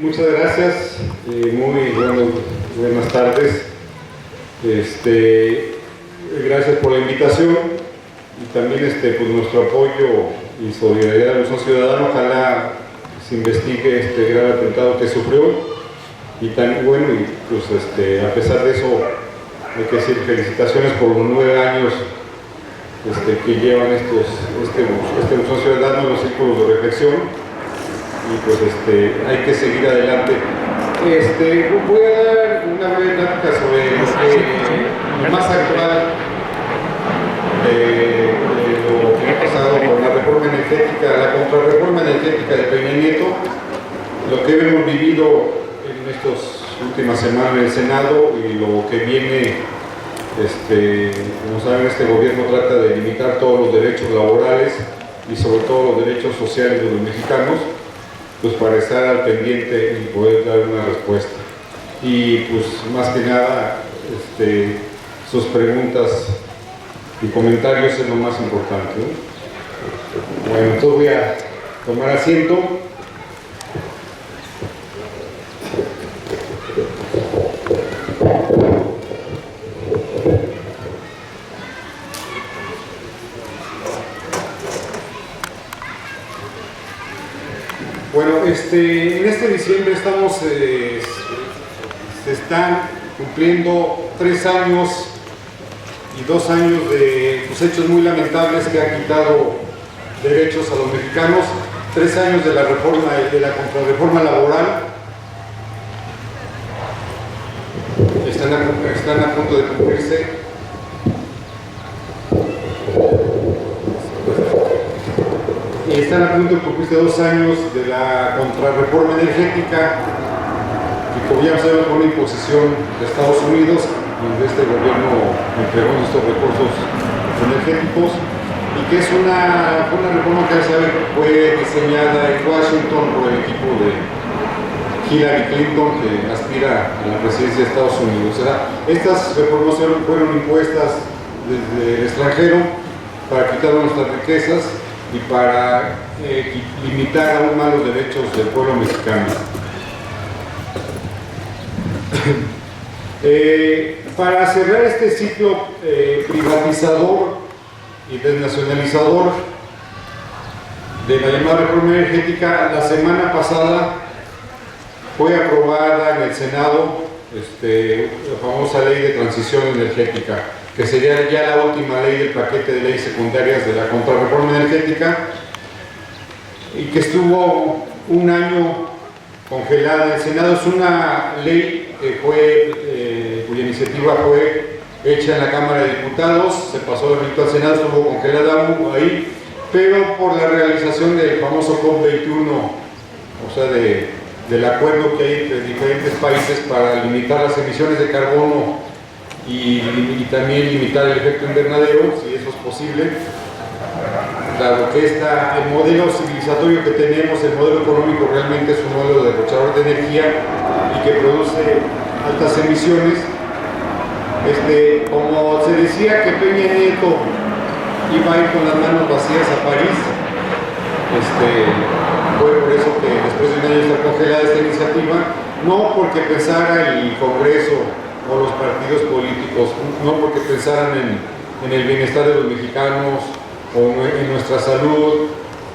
muchas gracias. Muy buenas tardes. Gracias por la invitación y también pues, nuestro apoyo y solidaridad a nuestro ciudadano. Ojalá se investigue este grave atentado que sufrió y tan bueno, y pues a pesar de eso hay que decir felicitaciones por los 9 años que llevan este Museo Ciudadano, los círculos de reflexión, y pues hay que seguir adelante. Voy a dar una breve plática sobre lo más actual de lo que ha pasado con la reforma energética, la contrarreforma energética de Peña Nieto, lo que hemos vivido en estas últimas semanas en el Senado y lo que viene. Como saben, este gobierno trata de limitar todos los derechos laborales y sobre todo los derechos sociales de los mexicanos, pues para estar al pendiente y poder dar una respuesta. Y pues más que nada, sus preguntas y comentarios es lo más importante, ¿no? Bueno, entonces voy a tomar asiento. Bueno, en este diciembre estamos, se están cumpliendo 3 años y 2 años de pues, hechos muy lamentables que han quitado derechos a los mexicanos, 3 años de la reforma, de la contrarreforma laboral, están a punto de cumplirse. Están a punto de cumplirse 2 años de la contrarreforma energética, que como ya sabemos por una imposición de Estados Unidos, donde este gobierno entregó estos recursos energéticos, y que es una reforma que ya saben fue diseñada en Washington por el equipo de Hillary Clinton, que aspira a la presidencia de Estados Unidos. O sea, estas reformas fueron impuestas desde el extranjero para quitar nuestras riquezas y para limitar aún más los derechos del pueblo mexicano. Para cerrar este ciclo privatizador y desnacionalizador de la llamada reforma energética, la semana pasada fue aprobada en el Senado la famosa ley de transición energética, que sería ya la última ley del paquete de leyes secundarias de la contrarreforma energética, y que estuvo 1 año congelada en el Senado. Es una ley que cuya iniciativa fue hecha en la Cámara de Diputados, se pasó directo al Senado, estuvo congelada ahí, pero por la realización del famoso COP21, o sea, del acuerdo que hay entre diferentes países para limitar las emisiones de carbono y también limitar el efecto invernadero, si eso es posible. Dado que el modelo civilizatorio que tenemos, el modelo económico realmente es un modelo derrochador de energía y que produce altas emisiones. Como se decía que Peña Nieto iba a ir con las manos vacías a París, fue por eso que después de 1 año está congelada esta iniciativa, no porque pensara el Congreso o los partidos políticos, no porque pensaran en el bienestar de los mexicanos o en nuestra salud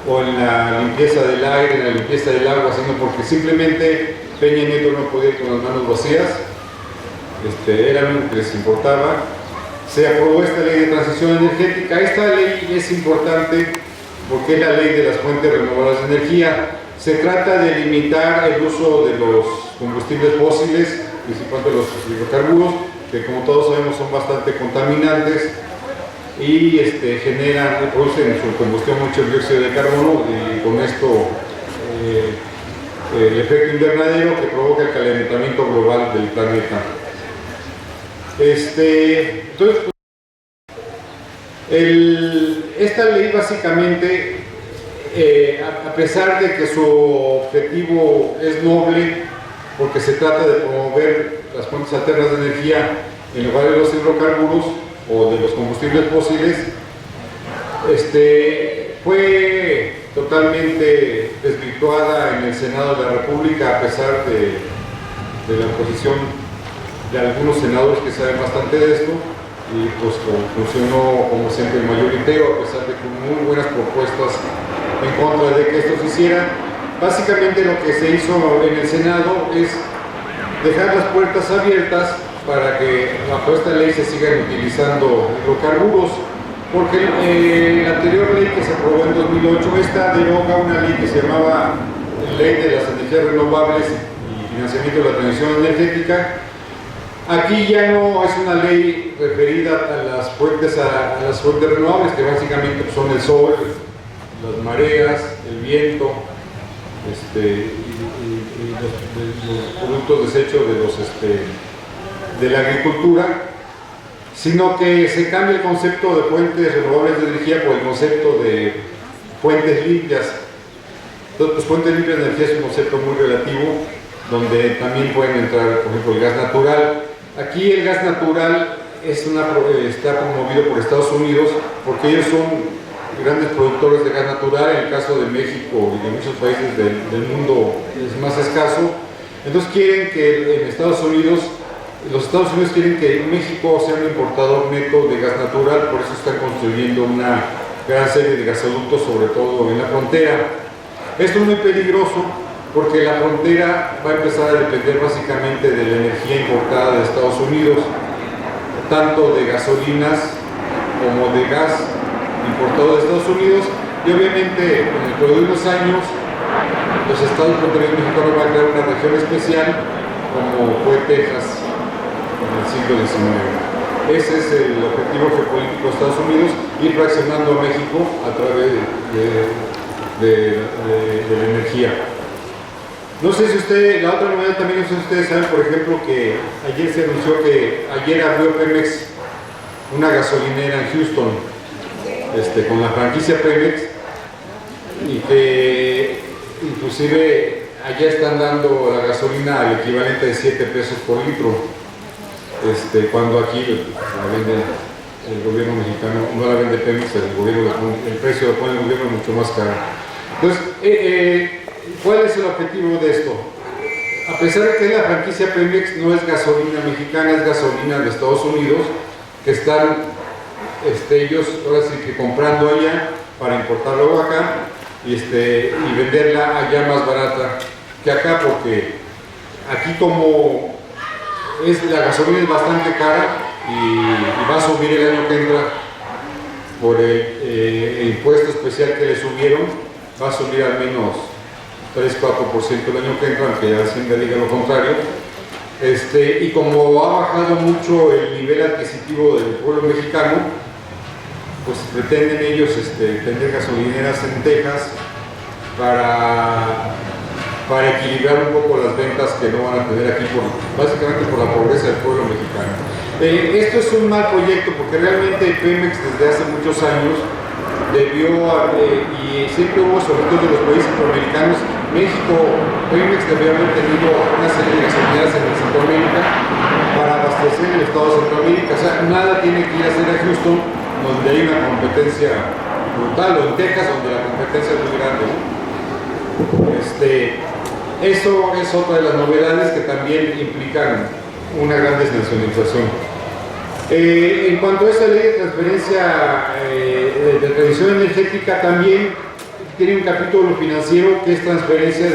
o en la limpieza del aire, en la limpieza del agua, sino porque simplemente Peña Nieto no podía ir con las manos vacías. Era lo que les importaba. Se aprobó esta ley de transición energética. Esta ley es importante porque es la ley de las fuentes renovables de energía. Se trata de limitar el uso de los combustibles fósiles, principalmente los hidrocarburos, que como todos sabemos son bastante contaminantes y producen en su combustión mucho dióxido de carbono, y con esto el efecto invernadero que provoca el calentamiento global del planeta. Entonces, esta ley básicamente, a pesar de que su objetivo es noble, porque se trata de promover las fuentes alternas de energía en lugar de los hidrocarburos o de los combustibles fósiles, fue totalmente desvirtuada en el Senado de la República, a pesar de la oposición de algunos senadores que saben bastante de esto, y pues funcionó como siempre mayoritario, a pesar de con muy buenas propuestas en contra de que esto se hiciera. Básicamente lo que se hizo en el Senado es dejar las puertas abiertas para que bajo esta ley se sigan utilizando hidrocarburos, porque la anterior ley que se aprobó en 2008, esta deroga una ley que se llamaba Ley de las Energías Renovables y Financiamiento de la Transición Energética. Aquí ya no es una ley referida a las fuentes renovables, que básicamente son el sol, las mareas, el viento, y los productos desechos de la agricultura, sino que se cambia el concepto de fuentes renovables de energía por el concepto de fuentes limpias. Entonces, pues, fuentes limpias de energía es un concepto muy relativo, donde también pueden entrar, por ejemplo, el gas natural. Aquí el gas natural está promovido por Estados Unidos, porque ellos son grandes productores de gas natural. En el caso de México y de muchos países del mundo es más escaso. Entonces quieren que los Estados Unidos quieren que México sea un importador neto de gas natural, por eso están construyendo una gran serie de gasoductos, sobre todo en la frontera. Esto es muy peligroso porque la frontera va a empezar a depender básicamente de la energía importada de Estados Unidos, tanto de gasolinas como de gas importado de Estados Unidos, y obviamente en el periodo de unos años los estados fronterizos mexicanos van a crear una región especial como fue Texas en el siglo XIX. Ese es el objetivo geopolítico de Estados Unidos, ir fraccionando a México a través de la energía. No sé si la otra novedad también, no sé si ustedes saben, por ejemplo, que ayer se anunció que ayer abrió Pemex una gasolinera en Houston, con la franquicia Pemex, y que inclusive allá están dando la gasolina al equivalente de 7 pesos por litro, cuando aquí la vende el gobierno mexicano, no la vende Pemex, el precio lo pone el gobierno mucho más caro. Entonces, ¿cuál es el objetivo de esto? A pesar de que la franquicia Pemex no es gasolina mexicana, es gasolina de Estados Unidos, que están ellos ahora sí que comprando allá para importarlo acá y venderla allá más barata que acá, porque aquí como la gasolina es bastante cara y va a subir el año que entra por el impuesto especial que le subieron, va a subir al menos 3-4% el año que entra, aunque Hacienda diga lo contrario. Y como ha bajado mucho el nivel adquisitivo del pueblo mexicano, pues pretenden ellos tener gasolineras en Texas para equilibrar un poco las ventas que no van a tener aquí, básicamente por la pobreza del pueblo mexicano. Esto es un mal proyecto porque realmente Pemex desde hace muchos años y siempre hubo, sobre todo de los países centroamericanos, Pemex debió haber tenido una serie de gasolineras en Centroamérica para abastecer el estado de Centroamérica. O sea, nada tiene que ir a hacer a Houston, donde hay una competencia brutal, o en Texas, donde la competencia es muy grande, ¿no? Eso es otra de las novedades que también implican una gran desnacionalización. En cuanto a esta ley de transferencia de transición energética, también tiene un capítulo financiero que es transferencia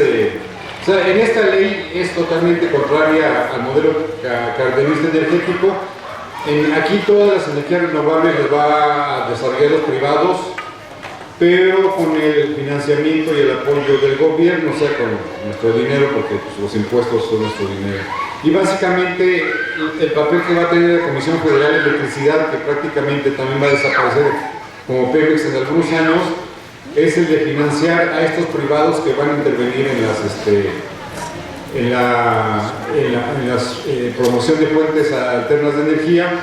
o sea, en esta ley es totalmente contraria al modelo cardenista energético. Aquí todas las energías renovables las va a desarrollar los privados, pero con el financiamiento y el apoyo del gobierno, o sea, con nuestro dinero, porque pues, los impuestos son nuestro dinero. Y básicamente el papel que va a tener la Comisión Federal de Electricidad, que prácticamente también va a desaparecer como Pemex en algunos años, es el de financiar a estos privados que van a intervenir en la promoción de fuentes alternas de energía,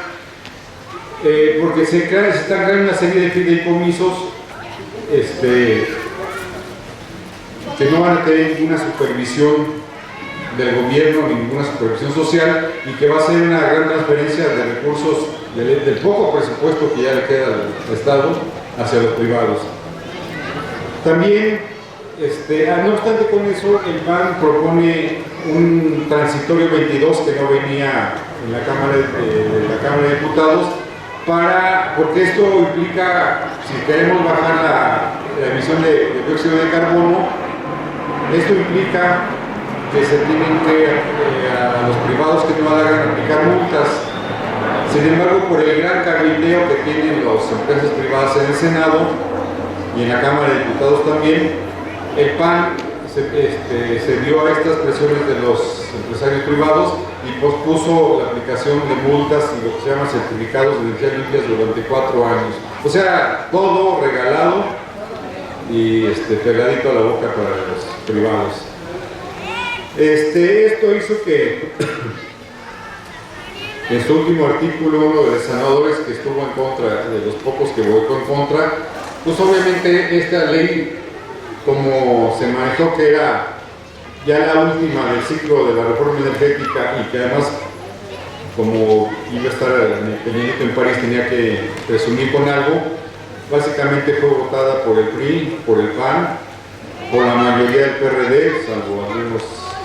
porque se están creando una serie de fideicomisos que no van a tener ninguna supervisión del gobierno ni ninguna supervisión social, y que va a ser una gran transferencia de recursos del poco presupuesto que ya le queda al Estado hacia los privados. También, no obstante con eso, el PAN propone un transitorio 22 que no venía en la Cámara de Diputados, porque esto implica, si queremos bajar la emisión de dióxido de carbono, esto implica que se tienen que, a los privados que no hagan aplicar multas. Sin embargo, por el gran cabildeo que tienen las empresas privadas en el Senado y en la Cámara de Diputados también, el PAN se dio a estas presiones de los empresarios privados y pospuso la aplicación de multas y lo que se llaman certificados de energía limpias durante 4 años. O sea, todo regalado y pegadito a la boca para los privados. Esto hizo que en su último artículo, uno de los senadores que estuvo en contra, de los pocos que votó en contra, pues obviamente esta ley, como se manejó que era ya la última del ciclo de la reforma energética y que además, como iba a estar Peña Nieto en París, tenía que presumir con algo, básicamente fue votada por el PRI, por el PAN, por la mayoría del PRD, salvo algunos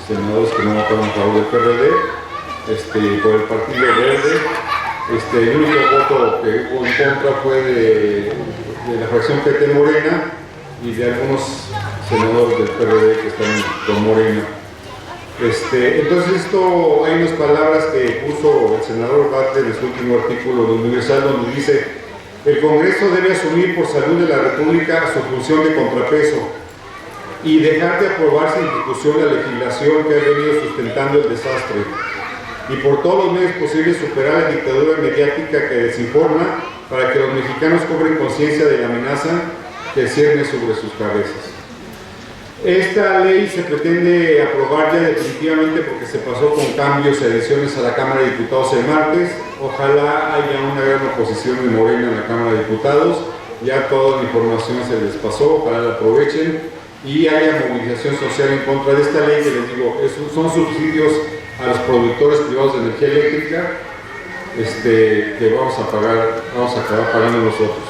senadores que no votaron a favor del PRD, por el Partido Verde. El único voto que hubo en contra fue de la fracción PT Morena y de algunos senadores del PRD que están con Morena. Entonces hay unas palabras que puso el senador Bartlett en su último artículo de Universal, donde dice: el Congreso debe asumir por salud de la República su función de contrapeso y dejar de aprobar sin discusión la legislación que ha venido sustentando el desastre, y por todos los medios posibles superar la dictadura mediática que desinforma para que los mexicanos cobren conciencia de la amenaza que cierne sobre sus cabezas. Esta ley se pretende aprobar ya definitivamente porque se pasó con cambios y adiciones a la Cámara de Diputados el martes. Ojalá haya una gran oposición de Morena en la Cámara de Diputados. Ya toda la información se les pasó, ojalá la aprovechen y haya movilización social en contra de esta ley que les digo, son subsidios a los productores privados de energía eléctrica que vamos a acabar pagando nosotros.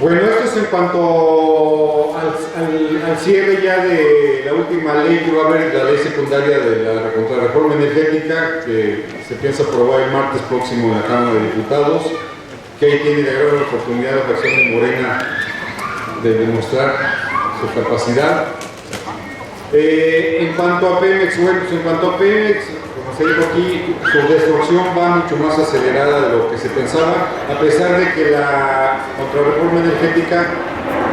Bueno, esto es en cuanto al cierre ya de la última ley que va a haber, la ley secundaria de la contrarreforma energética, que se piensa aprobar el martes próximo en la Cámara de Diputados, que ahí tiene la gran oportunidad la fracción de Morena de demostrar su capacidad. En cuanto a Pemex, como se dijo aquí, su destrucción va mucho más acelerada de lo que se pensaba, a pesar de que la contrarreforma energética,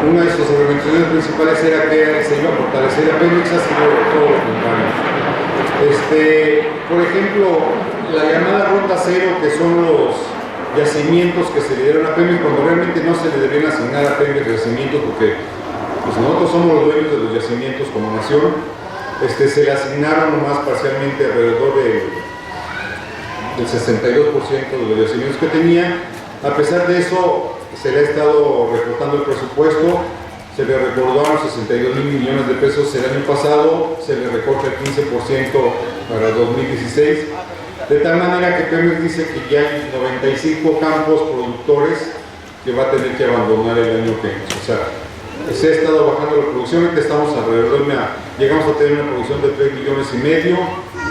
una de sus argumentaciones principales era que se iba a fortalecer a Pemex, ha sido todo lo contrario. Por ejemplo, la llamada Ronda Cero, que son los yacimientos que se le dieron a Pemex, cuando realmente no se le debían asignar a Pemex yacimientos, porque pues nosotros somos los dueños de los yacimientos como nación. Se le asignaron nomás parcialmente alrededor del 62% de los yacimientos que tenía. A pesar de eso, se le ha estado recortando el presupuesto, se le recordaron 62,000 millones de pesos el año pasado, se le recorta el 15% para 2016, de tal manera que Pemex dice que ya hay 95 campos productores que va a tener que abandonar el año que viene. O sea, se ha estado bajando la producción, llegamos a tener una producción de 3,5 millones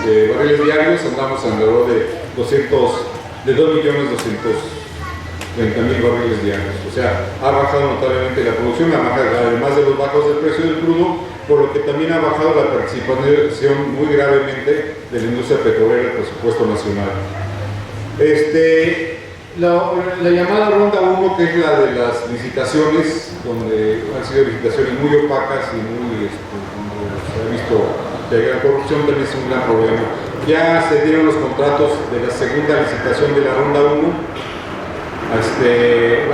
de barriles diarios, andamos alrededor de 2,230,000 barriles diarios. O sea, ha bajado notablemente la producción, además de los bajos del precio del crudo, por lo que también ha bajado la participación muy gravemente de la industria petrolera en el presupuesto nacional. La llamada Ronda 1, que es la de las licitaciones, donde han sido licitaciones muy opacas y muy, se ha visto que la corrupción también es un gran problema. Ya se dieron los contratos de la segunda licitación de la Ronda 1,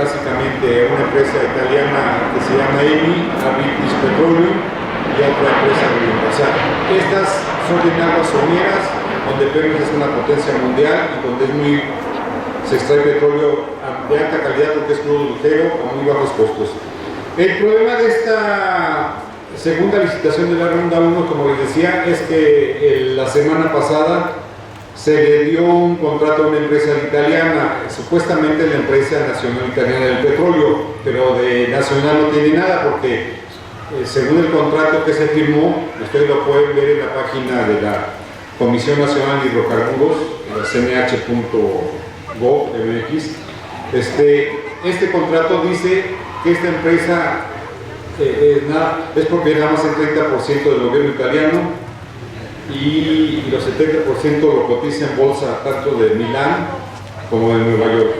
básicamente a una empresa italiana que se llama ENI, a British Petroleum, y a otra empresa griega. O sea, estas son en aguas someras, donde Pemex es una potencia mundial y donde se extrae petróleo de alta calidad porque es crudo ligero a muy bajos costos. El problema de esta segunda licitación de la Ronda 1, como les decía, es que la semana pasada se le dio un contrato a una empresa italiana, supuestamente la empresa nacional italiana del petróleo, pero de nacional no tiene nada porque según el contrato que se firmó, ustedes lo pueden ver en la página de la Comisión Nacional de Hidrocarburos, la cnh.gov.mx. Este contrato dice que esta empresa es propiedad más del 30% del gobierno italiano y los 70% lo cotiza en bolsa tanto de Milán como de Nueva York.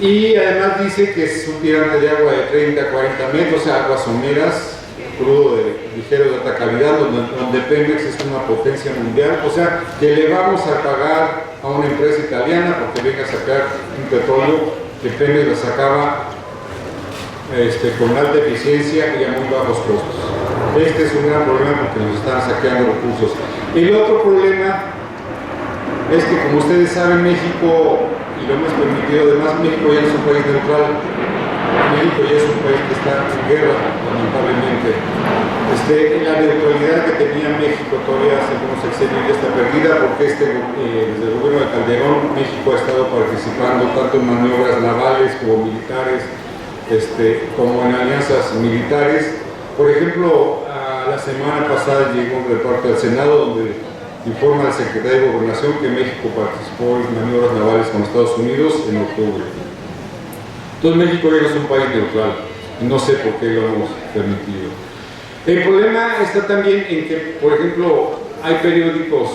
Y además dice que es un tirante de agua de 30 a 40 metros, o sea, aguas someras, crudo ligero de alta calidad, donde Pemex es una potencia mundial, o sea, que le vamos a pagar a una empresa italiana porque venga a sacar un petróleo que Pemex la sacaba con alta eficiencia y a muy bajos costos. Este es un gran problema porque nos están saqueando recursos. El otro problema es que, como ustedes saben, México, y lo hemos permitido, además México ya es un país neutral, México ya es un país que está en guerra, lamentablemente. La neutralidad que tenía México todavía hace unos sexenios ya está perdida porque desde el gobierno de Calderón, México ha estado participando tanto en maniobras navales como militares, como en alianzas militares. Por ejemplo, la semana pasada llegó un reporte al Senado donde informa el secretario de Gobernación que México participó en maniobras navales con Estados Unidos en octubre. Entonces México ya es un país neutral y no sé por qué lo hemos permitido. El problema está también en que, por ejemplo, hay periódicos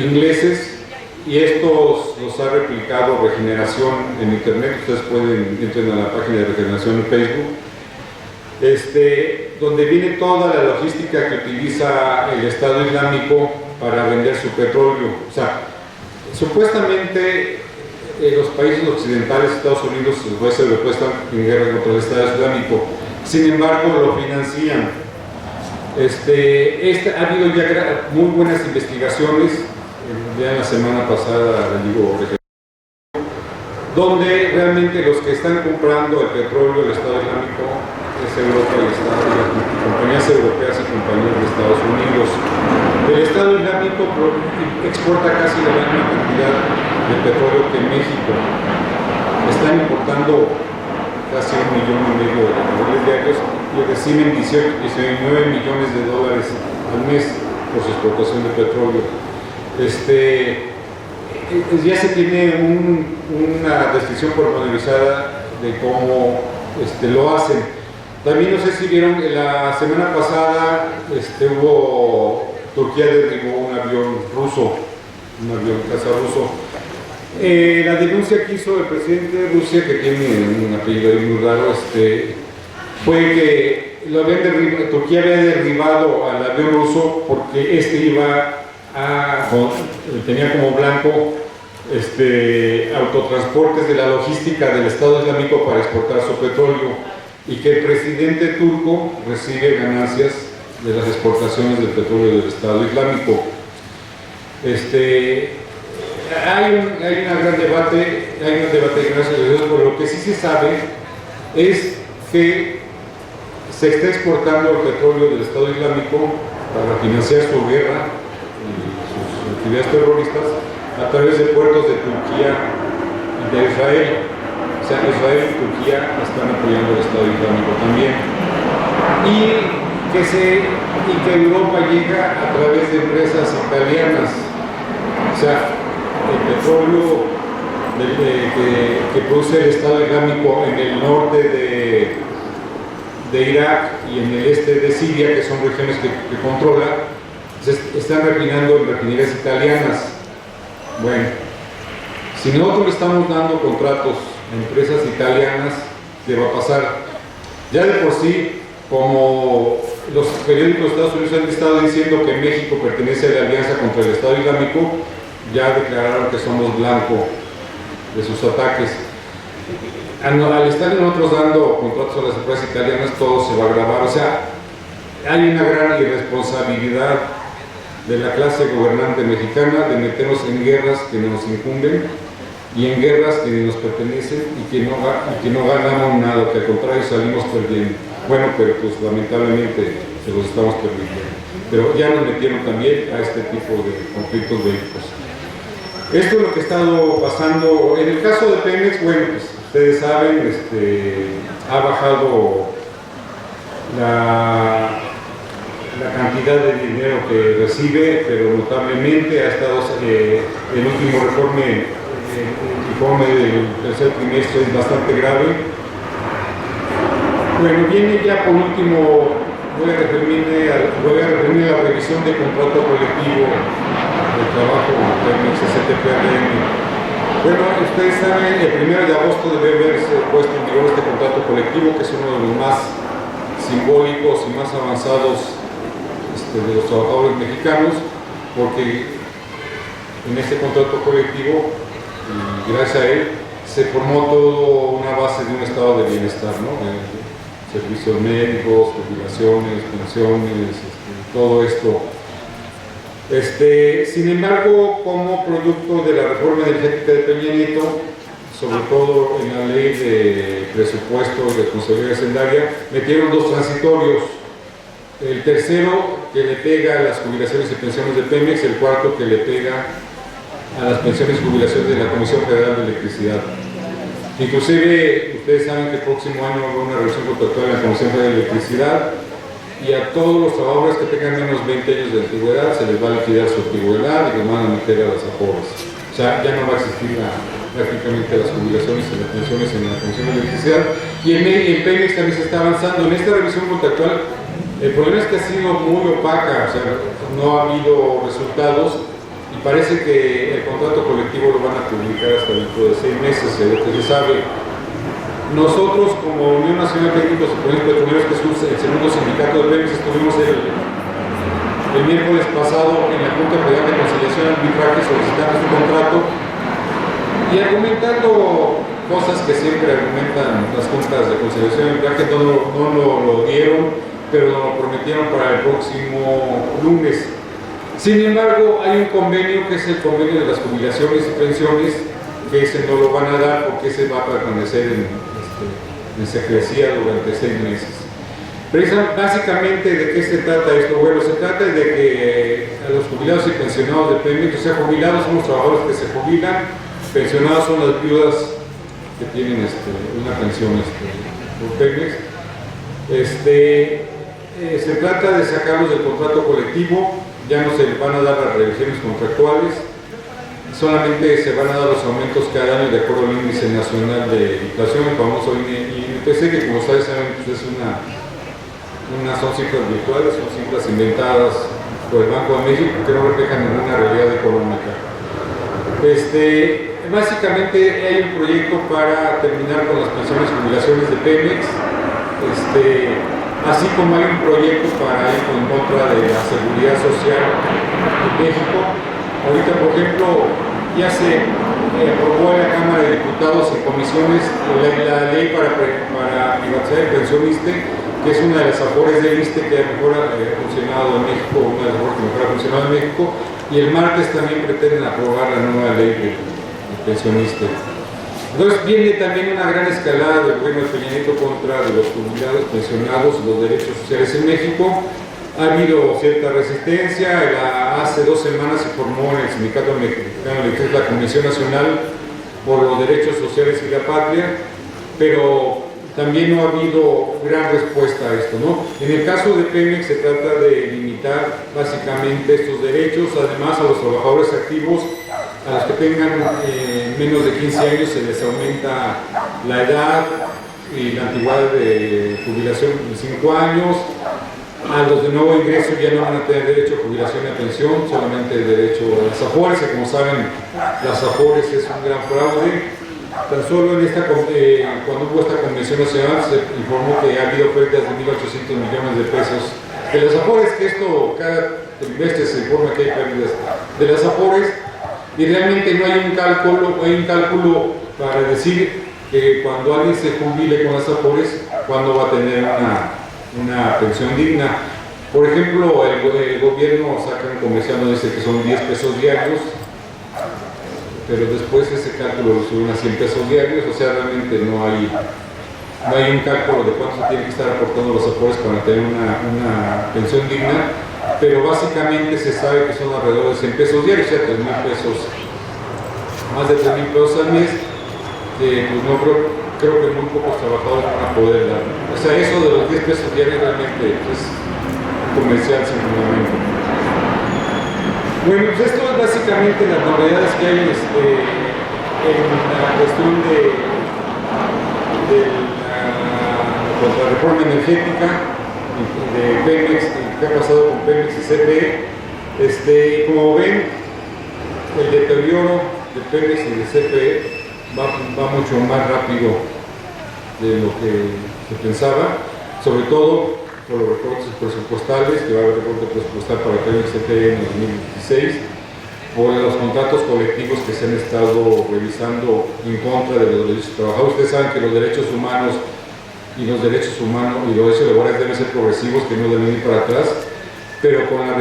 ingleses y estos los ha replicado Regeneración en internet. Ustedes pueden entrar a la página de Regeneración en Facebook, donde viene toda la logística que utiliza el Estado Islámico para vender su petróleo. O sea, supuestamente los países occidentales, Estados Unidos y los países europeos están en guerra contra el Estado Islámico, sin embargo lo financian. Ha habido ya muy buenas investigaciones, ya la semana pasada, donde realmente los que están comprando el petróleo del Estado Islámico es Europa y compañías europeas y compañías de Estados Unidos. El Estado Islámico exporta casi la misma cantidad de petróleo que México. Están importando casi 1,5 millones de barriles diarios y reciben 19 millones de dólares al mes por su exportación de petróleo. Ya se tiene una descripción pormenorizada de cómo lo hacen. También no sé si vieron que la semana pasada Turquía derribó un avión ruso, un avión caza ruso. La denuncia que hizo el presidente de Rusia, que tiene un apellido muy raro, fue que Turquía había derribado al avión ruso porque tenía como blanco autotransportes de la logística del Estado Islámico para exportar su petróleo, y que el presidente turco recibe ganancias de las exportaciones del petróleo del Estado Islámico. Hay un gran debate, gracias a Dios, pero lo que sí se sabe es que se está exportando el petróleo del Estado Islámico para financiar su guerra y sus actividades terroristas a través de puertos de Turquía y de Israel. O sea, Israel y Turquía están apoyando al Estado Islámico también. Y que Europa llega a través de empresas italianas. O sea, el petróleo que produce el Estado Islámico en el norte de Irak y en el este de Siria, que son regiones que controla, se están refinando en refinerías italianas. Bueno, si nosotros le estamos dando contratos a empresas italianas, ¿qué va a pasar? Ya de por sí, como los periódicos de Estados Unidos han estado diciendo que México pertenece a la alianza contra el Estado Islámico, ya declararon que somos blanco de sus ataques. Al estar nosotros dando contratos a las empresas italianas, todo se va a agravar. O sea, hay una gran irresponsabilidad de la clase gobernante mexicana de meternos en guerras que nos incumben y en guerras que nos pertenecen y que no ganamos nada, que al contrario salimos perdiendo. Bueno, pero pues lamentablemente se los estamos permitiendo. Pero ya nos metieron también a este tipo de conflictos bélicos. Esto es lo que ha estado pasando. En el caso de Pemex, bueno, pues ustedes saben, ha bajado la cantidad de dinero que recibe, pero notablemente ha estado el último informe del tercer trimestre es bastante grave. Bueno, viene ya por último, voy a referirme a la revisión del contrato colectivo de trabajo Pemex STPRM. Bueno, ustedes saben, el 1 de agosto debe haberse puesto en vigor este contrato colectivo, que es uno de los más simbólicos y más avanzados de los trabajadores mexicanos, porque en este contrato colectivo, y gracias a él, se formó toda una base de un estado de bienestar, ¿no? Servicios médicos, jubilaciones, pensiones, todo esto. Sin embargo, como producto de la reforma energética de Peña Nieto, sobre todo en la ley de presupuesto y responsabilidad hacendaria, metieron dos transitorios. El tercero que le pega a las jubilaciones y pensiones de Pemex, el cuarto que le pega a las pensiones y jubilaciones de la Comisión Federal de Electricidad. Inclusive, ustedes saben que el próximo año habrá una revisión contractual en la Comisión Federal de Electricidad y a todos los trabajadores que tengan menos 20 años de antigüedad se les va a liquidar su antigüedad y los van a meter a las AFORES. O sea, ya no va a existir prácticamente las jubilaciones y las pensiones en la Comisión de Electricidad. Y en Pemex también se está avanzando. En esta revisión contractual, el problema es que ha sido muy opaca, o sea, no ha habido resultados y parece que el contrato colectivo lo van a publicar hasta dentro de 6 meses, de lo que se sabe. Nosotros, como Unión Nacional de Técnicos y Petroleros, que es el segundo sindicato de Pemex, estuvimos el miércoles pasado en la Junta Federal de Conciliación y Arbitraje solicitando su contrato y argumentando cosas que siempre argumentan las juntas de conciliación y arbitraje. No lo dieron, pero nos lo prometieron para el próximo lunes. Sin embargo, hay un convenio que es el convenio de las jubilaciones y pensiones, que ese no lo van a dar porque ese va a permanecer en secrecía durante 6 meses. Básicamente, ¿de qué se trata esto? Bueno, se trata de que a los jubilados y pensionados de Pemex, o sea, jubilados son los trabajadores que se jubilan, pensionados son las viudas que tienen una pensión por Pemex. Se trata de sacarlos del contrato colectivo, ya no se les van a dar las revisiones contractuales, solamente se van a dar los aumentos cada año de acuerdo al índice nacional de inflación, el famoso INPC, que como ustedes saben pues es son cifras virtuales, son cifras inventadas por el Banco de México que no reflejan ninguna realidad económica. Básicamente hay un proyecto para terminar con las pensiones y jubilaciones de Pemex, así como hay un proyecto para ir en contra de la seguridad social en México. Ahorita, por ejemplo, ya se aprobó en la Cámara de Diputados en comisiones la ley para privatizar el pensionista, que es una de las AFORES del ISSSTE que mejor ha funcionado en México, una de las AFORES que mejor ha funcionado en México, y el martes también pretenden aprobar la nueva ley de pensionista. Entonces viene también una gran escalada del gobierno de Peña Nieto contra los jubilados, pensionados y los derechos sociales en México. Ha habido cierta resistencia. Hace 2 semanas se formó en el Sindicato Mexicano de la Comisión Nacional por los Derechos Sociales y la Patria, pero también no ha habido gran respuesta a esto, ¿no? En el caso de Pemex se trata de limitar básicamente estos derechos. Además, a los trabajadores activos, a los que tengan menos de 15 años se les aumenta la edad y la antigüedad de jubilación de 5 años. A los de nuevo ingreso ya no van a tener derecho a jubilación y a pensión, solamente el derecho a las AFORES, que como saben, las AFORES es un gran fraude. Tan solo en cuando hubo esta convención nacional se informó que ha habido pérdidas de 1.800 millones de pesos de las AFORES, que esto cada trimestre se informa que hay pérdidas de las AFORES, y realmente no hay un cálculo para decir que cuando alguien se jubile con las AFORES, cuándo va a tener una pensión digna. Por ejemplo, el gobierno saca un comercial donde dice que son 10 pesos diarios, pero después ese cálculo lo suben a 100 pesos diarios, o sea, realmente no hay no hay un cálculo de cuánto se tiene que estar aportando los Afores para tener una pensión digna, pero básicamente se sabe que son alrededor de 100 pesos diarios, o sea, 3,000 pesos, más de 3,000 pesos al mes, que pues no creo que muy pocos trabajadores van a poder dar, ¿no? O sea, eso de los 10 pesos diarios realmente es comercial sin fundamento. Bueno, pues esto es básicamente las novedades que hay en la cuestión de la contrarreforma energética de Pemex, que ha pasado con Pemex y CFE. Como ven, el deterioro de Pemex y de CFE va mucho más rápido de lo que se pensaba, sobre todo por los recortes presupuestales, que va a haber recorte presupuestal para Pemex y CFE en el 2016, por los contratos colectivos que se han estado revisando en contra de los derechos de trabajadores. Ustedes saben que los derechos humanos y los derechos laborales deben ser progresivos, que no deben ir para atrás, pero con la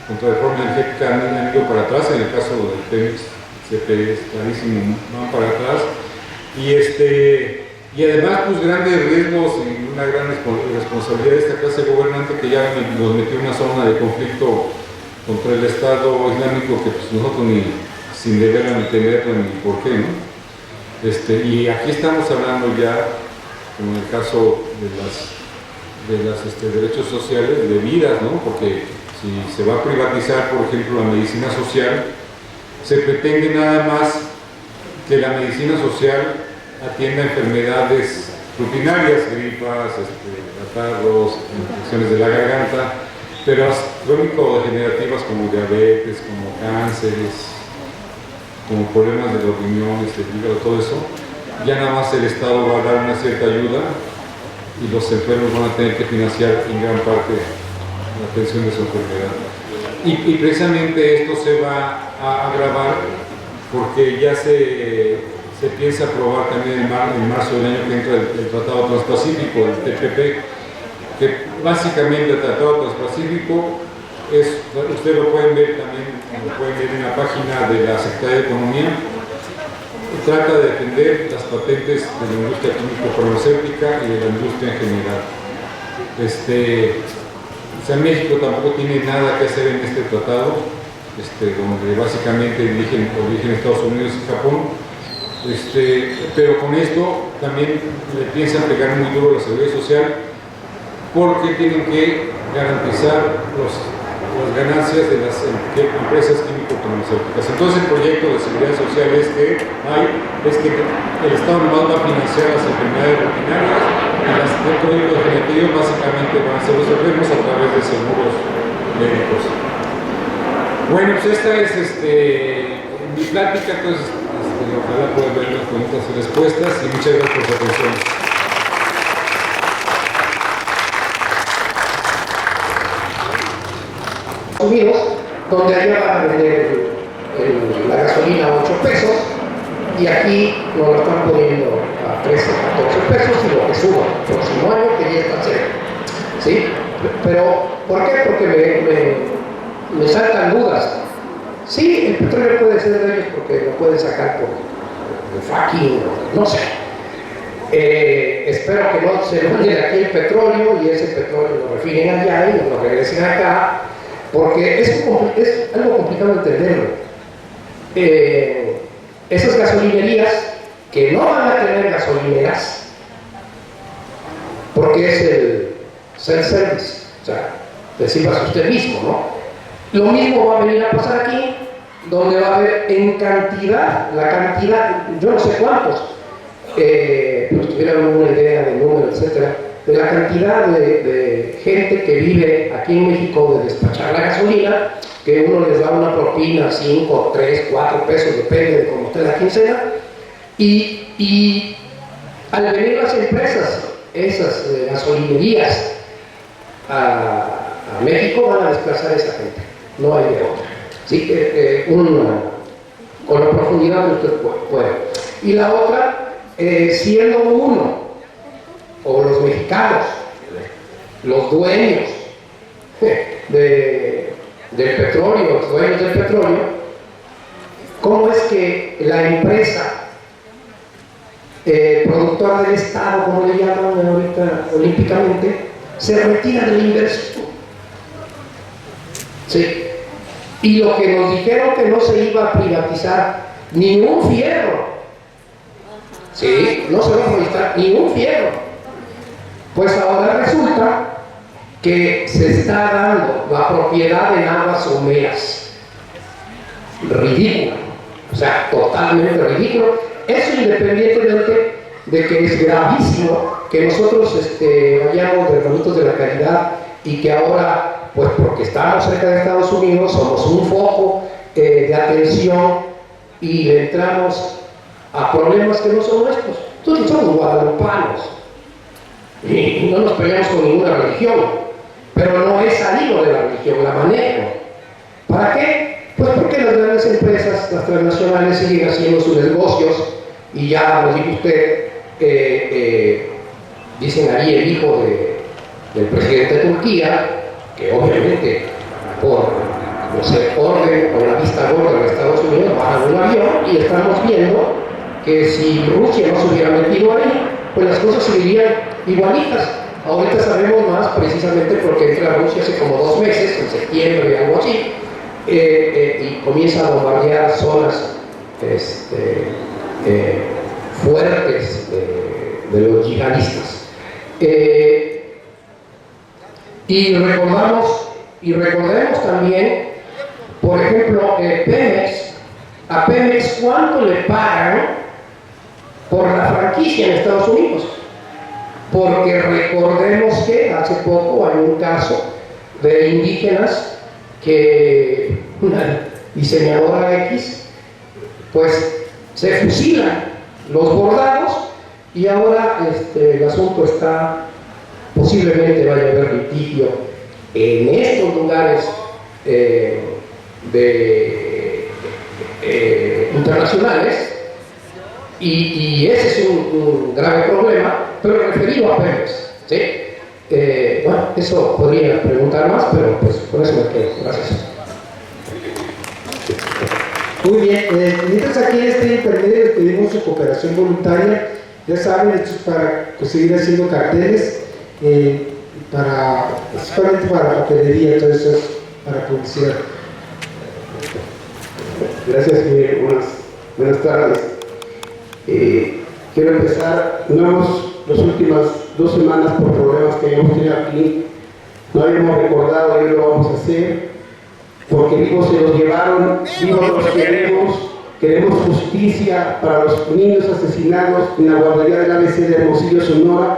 contrarreforma energética han ido para atrás. En el caso del Pemex, CFE es clarísimo, van para atrás, y además pues grandes riesgos y una gran responsabilidad de esta clase gobernante, que ya nos metió en una zona de conflicto contra el Estado Islámico, que pues nosotros ni sin deberla ni temerla ni por qué, ¿no? Y aquí estamos hablando ya, como en el caso de los derechos sociales, de vidas, ¿no? Porque si se va a privatizar, por ejemplo, la medicina social, se pretende nada más que la medicina social atienda enfermedades rutinarias, gripas, catarros, infecciones de la garganta, pero crónico-degenerativas como diabetes, como cánceres, como problemas de los riñones, del hígado, todo eso, ya nada más el Estado va a dar una cierta ayuda y los enfermos van a tener que financiar en gran parte la atención de su enfermedad. Y precisamente esto se va a agravar porque ya se piensa aprobar también en marzo del año que entra el Tratado Transpacífico, el TPP, que básicamente el Tratado Transpacífico es, ustedes lo pueden ver también, lo pueden ver en la página de la Secretaría de Economía, trata de defender las patentes de la industria químico-farmacéutica y de la industria en general. O sea, México tampoco tiene nada que hacer en este tratado, donde básicamente eligen Estados Unidos y Japón. Pero con esto también le piensan pegar muy duro a la seguridad social, porque tienen que garantizar las ganancias de las empresas químico-farmacéuticas. Entonces el proyecto de seguridad social es que el Estado nomás va a financiar las enfermedades rutinarias y las crónico-degenerativas básicamente van a ser los enfermos a través de seguros médicos. Bueno, pues esta es mi plática, entonces ojalá puedan ver las preguntas y respuestas, y muchas gracias por su atención. Unidos, donde allá van a vender la gasolina a 8 pesos y aquí nos lo están poniendo a 13, 14 pesos y lo que suba el próximo año, que ya está cerca, ¿sí? Pero, ¿por qué? Porque me saltan dudas. Sí, el petróleo puede ser de ellos porque lo pueden sacar por el fracking, no sé. Espero que no se mande de aquí el petróleo y ese petróleo lo refinen allá y nos lo regresen acá, porque es algo complicado entenderlo. Esas gasolinerías que no van a tener gasolineras, porque es el self-service, o sea, decíbase usted mismo, ¿no? Lo mismo va a venir a pasar aquí, donde va a haber en cantidad, la cantidad, yo no sé cuántos, pero tuvieran una idea de número, etcétera, de la cantidad de gente que vive aquí en México de despachar la gasolina, que uno les da una propina, 5, 3, 4 pesos, depende de cómo esté la quincena, y al venir las empresas, esas gasolinerías a México, van a desplazar a esa gente, no hay de otra, ¿sí? Con la profundidad que usted puede. Y la otra, siendo uno, o los mexicanos, los dueños del petróleo, los dueños del petróleo, ¿cómo es que la empresa productor del Estado, como le llaman ahorita olímpicamente, se retira de la inversión. Sí. Y lo que nos dijeron que no se iba a privatizar ni un fierro, sí, no se va a privatizar ni un fierro, pues ahora resulta que se está dando la propiedad en aguas someras. Ridículo, o sea, totalmente ridículo. Eso independientemente de que es gravísimo que nosotros vayamos de hermanitos de la caridad y que ahora, pues porque estamos cerca de Estados Unidos, somos un foco de atención y le entramos a problemas que no son nuestros. Nosotros somos guadalupanos y no nos peleamos con ninguna religión, pero no he salido de la religión, la manejo. ¿Para qué? Pues porque las grandes empresas, las transnacionales, siguen haciendo sus negocios y ya nos dijo usted, dicen ahí el hijo del presidente de Turquía, que obviamente por orden o la vista gorda de Estados Unidos bajan un avión y estamos viendo que si Rusia no se hubiera metido ahí, pues las cosas seguirían igualitas. Ahorita sabemos más precisamente porque entra Rusia hace como 2 meses, en septiembre o algo así, y comienza a bombardear zonas fuertes de los yihadistas. Y recordemos también, por ejemplo, Pemex. A Pemex, ¿cuánto le pagan por la franquicia en Estados Unidos? Porque recordemos que hace poco hay un caso de indígenas que una diseñadora X, pues se fusilan los bordados y ahora el asunto está, posiblemente vaya a haber litigio en estos lugares internacionales y ese es un grave problema, pero referido a Pemex, ¿sí? Bueno, eso podría preguntar más, pero pues por eso me quedo. Gracias. Muy bien, mientras aquí en este intermedio les pedimos su cooperación voluntaria. Ya saben, esto es para seguir haciendo carteles, principalmente para papelería, todo eso es para publicidad. Gracias, buenas tardes. Quiero empezar, las últimas 2 semanas por problemas que habíamos tenido aquí, no habíamos recordado y hoy lo vamos a hacer, porque vivos se los llevaron, vivos los queremos justicia para los niños asesinados en la guardería del ABC de Hermosillo, Sonora,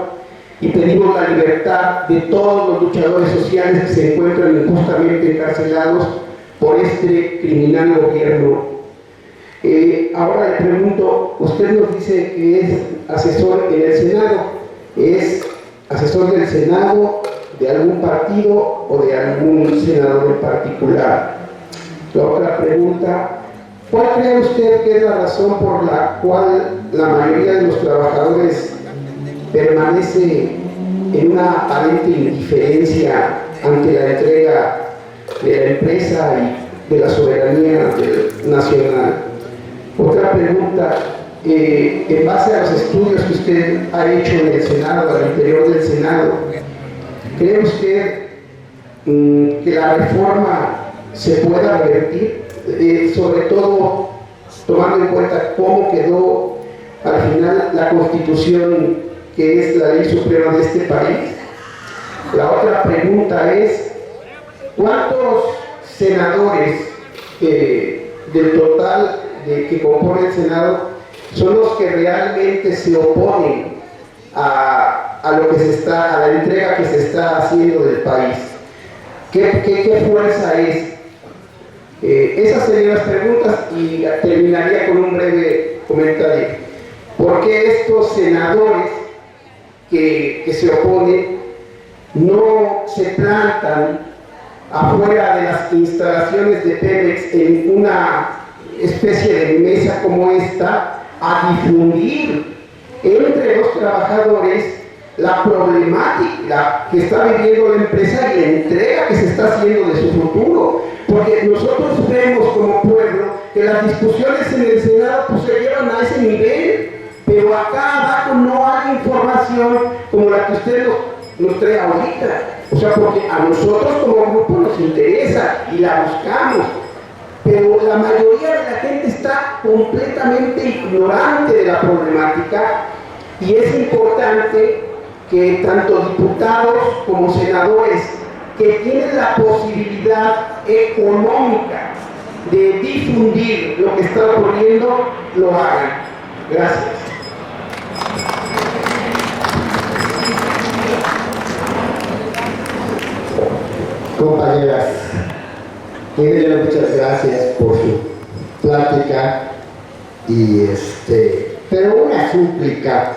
y pedimos la libertad de todos los luchadores sociales que se encuentran injustamente encarcelados por este criminal gobierno. Ahora le pregunto, usted nos dice que es asesor en el Senado, ¿es asesor del Senado, de algún partido o de algún senador en particular? La otra pregunta, ¿cuál cree usted que es la razón por la cual la mayoría de los trabajadores permanece en una aparente indiferencia ante la entrega de la empresa y de la soberanía nacional? Otra pregunta, en base a los estudios que usted ha hecho en el Senado, al interior del Senado, ¿cree usted que la reforma se pueda revertir? Sobre todo tomando en cuenta cómo quedó al final la Constitución, que es la ley suprema de este país. La otra pregunta es, ¿cuántos senadores del total que compone el Senado son los que realmente se oponen a lo que a la entrega que se está haciendo del país? ¿Qué fuerza es? Esas serían las preguntas y terminaría con un breve comentario. ¿Por qué estos senadores que se oponen no se plantan afuera de las instalaciones de Pemex en una especie de mesa como esta a difundir entre los trabajadores la problemática que está viviendo la empresa y la entrega que se está haciendo de su futuro? Porque nosotros vemos como pueblo que las discusiones en el Senado pues se llevan a ese nivel Pero acá abajo no hay información como la que usted nos trae ahorita. O sea, porque a nosotros como grupo nos interesa y la buscamos. Pero la mayoría de la gente está completamente ignorante de la problemática y es importante que tanto diputados como senadores que tienen la posibilidad económica de difundir lo que está ocurriendo, lo hagan. Gracias. Compañeras, quiero muchas gracias por su plática pero una súplica,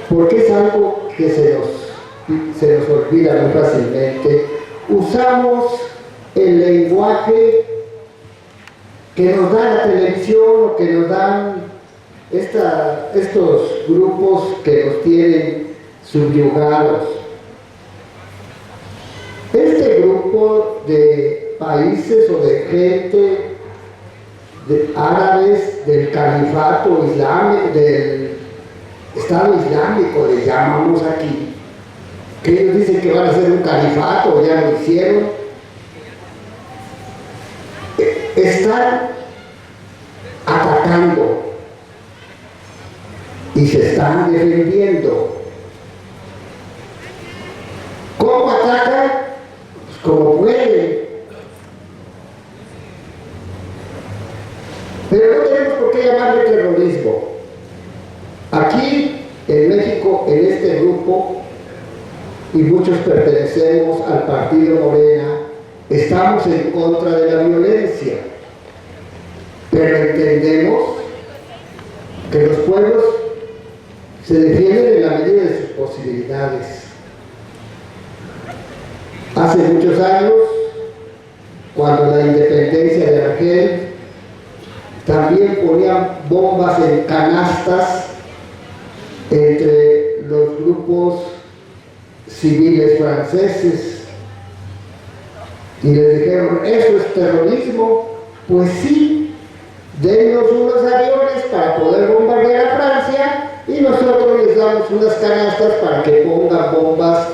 porque es algo que se nos olvida muy fácilmente. Usamos el lenguaje que nos da la televisión o que nos dan estos grupos que nos tienen subyugados. Este grupo de países o de gente de árabes del califato islámico, del Estado Islámico, le llamamos aquí, que ellos dicen que van a hacer un califato, ya lo hicieron, están atacando y se están defendiendo. ¿Cómo atacan? Pues como pueden. Pero no tenemos por qué llamarle terrorismo. Aquí en México, en este grupo, y muchos pertenecemos al partido Morena, estamos en contra de la violencia, pero entendemos que los pueblos se defienden en la medida de sus posibilidades. Hace muchos años, cuando la independencia de Argel, también ponían bombas en canastas entre los grupos civiles franceses y les dijeron, ¿eso es terrorismo? Pues sí, dennos unos aviones para poder bombardear a Francia y nosotros les damos unas canastas para que pongan bombas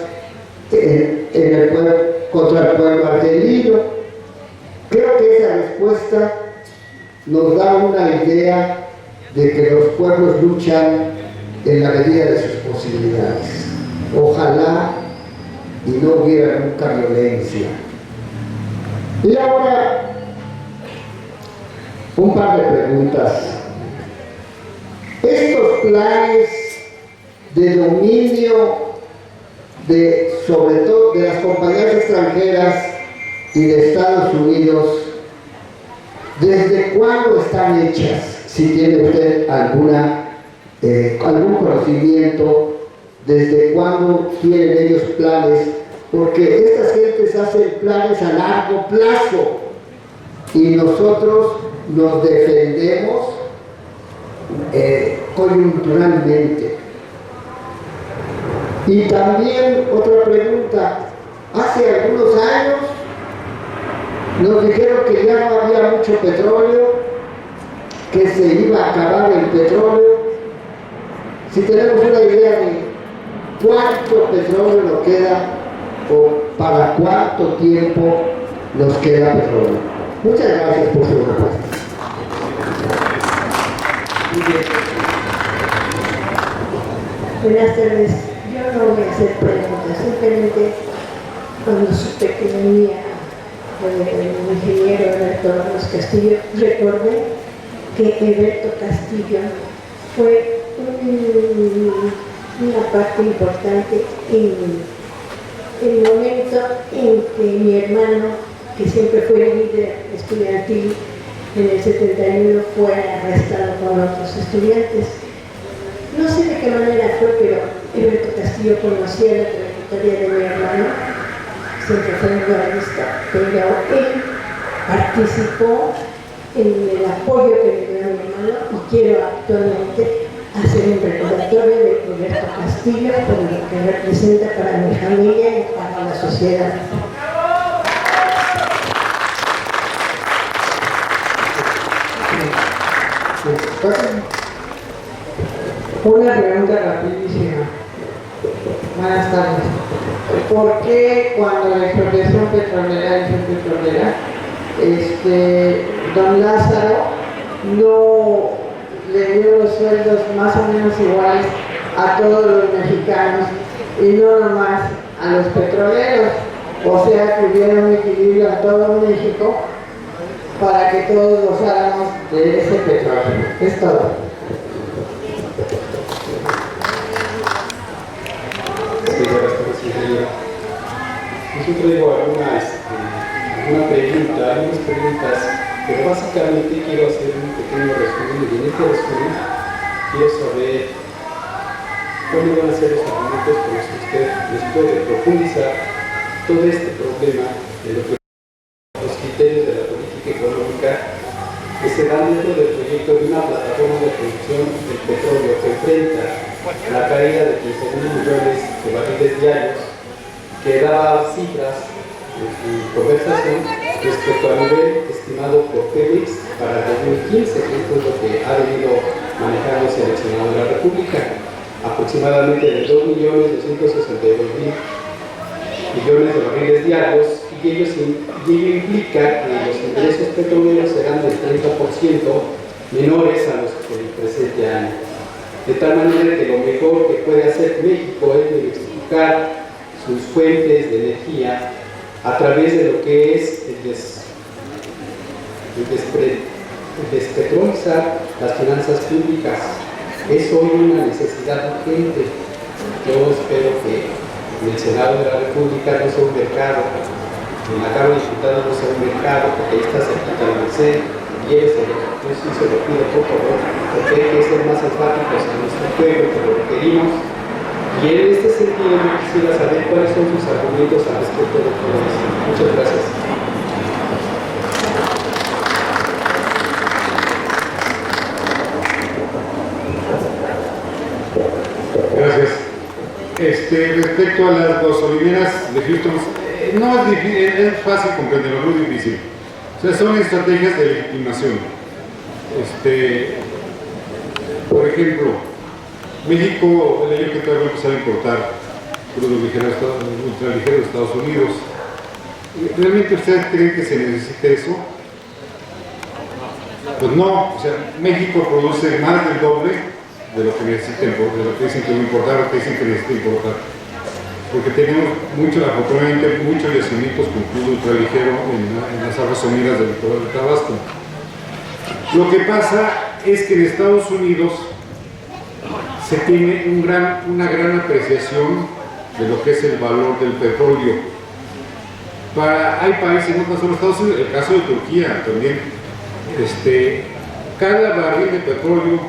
en el pueblo, contra el pueblo argelino. Creo que esa respuesta nos da una idea de que los pueblos luchan en la medida de sus posibilidades. Ojalá y no hubiera nunca violencia. Y ahora, un par de preguntas. Estos planes de dominio sobre todo de las compañías extranjeras y de Estados Unidos, ¿desde cuándo están hechas? Si tiene usted algún conocimiento, ¿desde cuándo tienen ellos planes? Porque estas gentes hacen planes a largo plazo y nosotros nos defendemos coyunturalmente. Y también otra pregunta, hace algunos años nos dijeron que ya no había mucho petróleo, que se iba a acabar el petróleo. Si tenemos una idea de cuánto petróleo nos queda o para cuánto tiempo nos queda petróleo. Muchas gracias por su respuesta. Buenas tardes. Yo no voy a hacer preguntas, simplemente cuando supe que venía el ingeniero Alberto Ramos Castillo, recordé que Alberto Castillo fue una parte importante en el momento en que mi hermano, que siempre fue líder estudiantil en el 71, fue arrestado con otros estudiantes. No sé de qué manera fue, pero Alberto Castillo conocía la trayectoria de mi hermano, siempre fue un realista, pero él participó en el apoyo que le dio a mi hermano y quiero actualmente hacer un recordatorio de Alberto Castillo por lo que representa para mi familia y para la sociedad. Una pregunta rapidísima. Buenas tardes. ¿Por qué cuando la expropiación petrolera, don Lázaro no le dio los sueldos más o menos iguales a todos los mexicanos y no nomás a los petroleros? O sea, que hubiera un equilibrio en todo México para que todos gozáramos de ese petróleo. Es todo. Sí, buenas tardes, ingeniero. Yo traigo algunas preguntas, pero básicamente quiero hacer un pequeño resumen, y en este resumen quiero saber cuáles van a ser los argumentos con los que usted les puede profundizar todo este problema de lo que los criterios de la política económica que se dan dentro del proyecto de una plataforma de producción del petróleo que enfrenta la caída de 15.000 millones de barriles diarios, que daba cifras en su conversación respecto al nivel estimado por Pemex para el 2015, que esto es lo que ha venido manejándose en el Senado de la República, aproximadamente de 2.262.000 millones de barriles diarios, y ello implica que los ingresos petroleros serán del 30% menores a los del presente año. De tal manera que lo mejor que puede hacer México es diversificar sus fuentes de energía a través de lo que es despetrolizar las finanzas públicas. Es hoy una necesidad urgente. Yo espero que en el Senado de la República no sea un mercado, en la Cámara de Diputados no sea un mercado, porque ahí está cerquita la Merced, y lléveselo. Yo sí se lo pido, por favor, porque hay que ser más enfáticos en nuestro pueblo, que lo requerimos. Y en este sentido yo quisiera saber cuáles son sus argumentos al respecto de todo eso. Muchas gracias. Gracias. Respecto a las gasolineras de Houston, no es difícil, es fácil comprenderlo, no es difícil. O sea, son estrategias de legitimación. Por ejemplo, México el año que todavía va a empezar a importar crudo ligero, ultraligero de Estados Unidos. ¿Realmente ustedes creen que se necesita eso? Pues no, o sea, México produce más del doble de lo que necesita, de lo que dicen que va a importar, o que dicen que necesita importar. Porque tenemos afortunadamente muchos yacimientos con crudo ultraligero en las aguas someras del litoral de Tabasco. Lo que pasa es que en Estados Unidos se tiene una gran apreciación de lo que es el valor del petróleo. Hay países, no solo Estados Unidos, el caso de Turquía también, cada barril de petróleo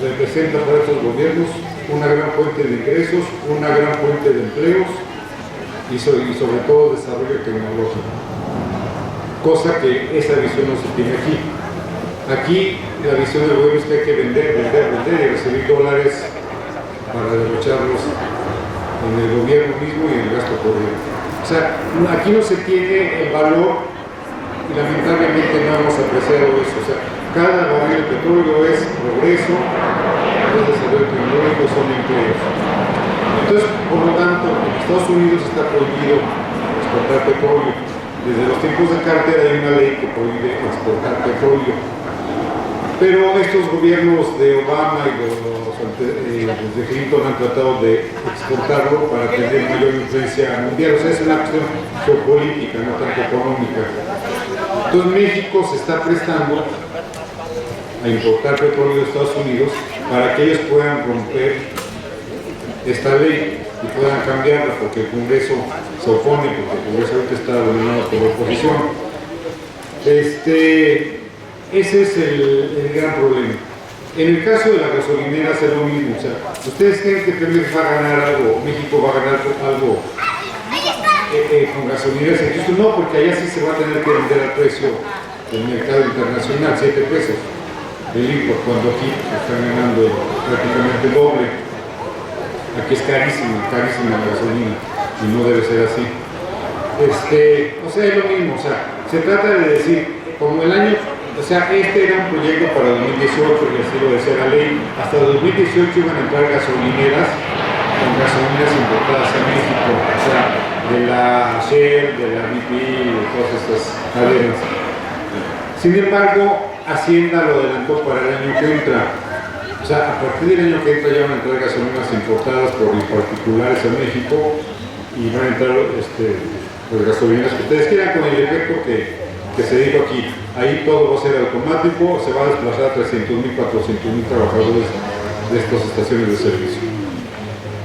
representa para estos gobiernos una gran fuente de ingresos, una gran fuente de empleos y sobre todo desarrollo tecnológico, cosa que esa visión no se tiene aquí. Aquí la visión del gobierno es que hay que vender y recibir dólares para derrocharlos en el gobierno mismo y en el gasto corriente. O sea, aquí no se tiene el valor y lamentablemente no hemos apreciado eso. O sea, cada barril de petróleo es progreso, es desarrollo tecnológico, son empleos. Entonces, por lo tanto, en Estados Unidos está prohibido exportar petróleo. Desde los tiempos de Carter hay una ley que prohíbe exportar petróleo. Pero estos gobiernos de Obama y los de Clinton han tratado de exportarlo para tener mayor influencia mundial. O sea, es una cuestión geopolítica, no tanto económica. Entonces México se está prestando a importar petróleo de Estados Unidos para que ellos puedan romper esta ley y puedan cambiarla, porque el Congreso se opone, porque el Congreso ahorita está dominado por la oposición. Ese es el gran problema. En el caso de las gasolineras es lo mismo. O sea, ¿ustedes creen que Pemex va a ganar algo, México va a ganar algo con gasolineras en Houston? No, porque allá sí se va a tener que vender al precio del mercado internacional, 7 pesos el import, cuando aquí están ganando prácticamente el doble. Aquí es carísima la gasolina y no debe ser así. O sea, es lo mismo. O sea, se trata de decir, como el año O sea, este era un proyecto para 2018, y así lo decía la ley. Hasta 2018 iban a entrar gasolineras con gasolineras importadas a México, o sea, de la Shell, de la BP, de todas estas cadenas. Sin embargo, Hacienda lo adelantó para el año que entra. O sea, a partir del año que entra ya van a entrar gasolineras importadas por particulares a México y van a entrar pues, gasolineras que ustedes quieran, con el efecto que se dijo aquí. Ahí todo va a ser automático, se va a desplazar a 300,000, 400,000 trabajadores de estas estaciones de servicio.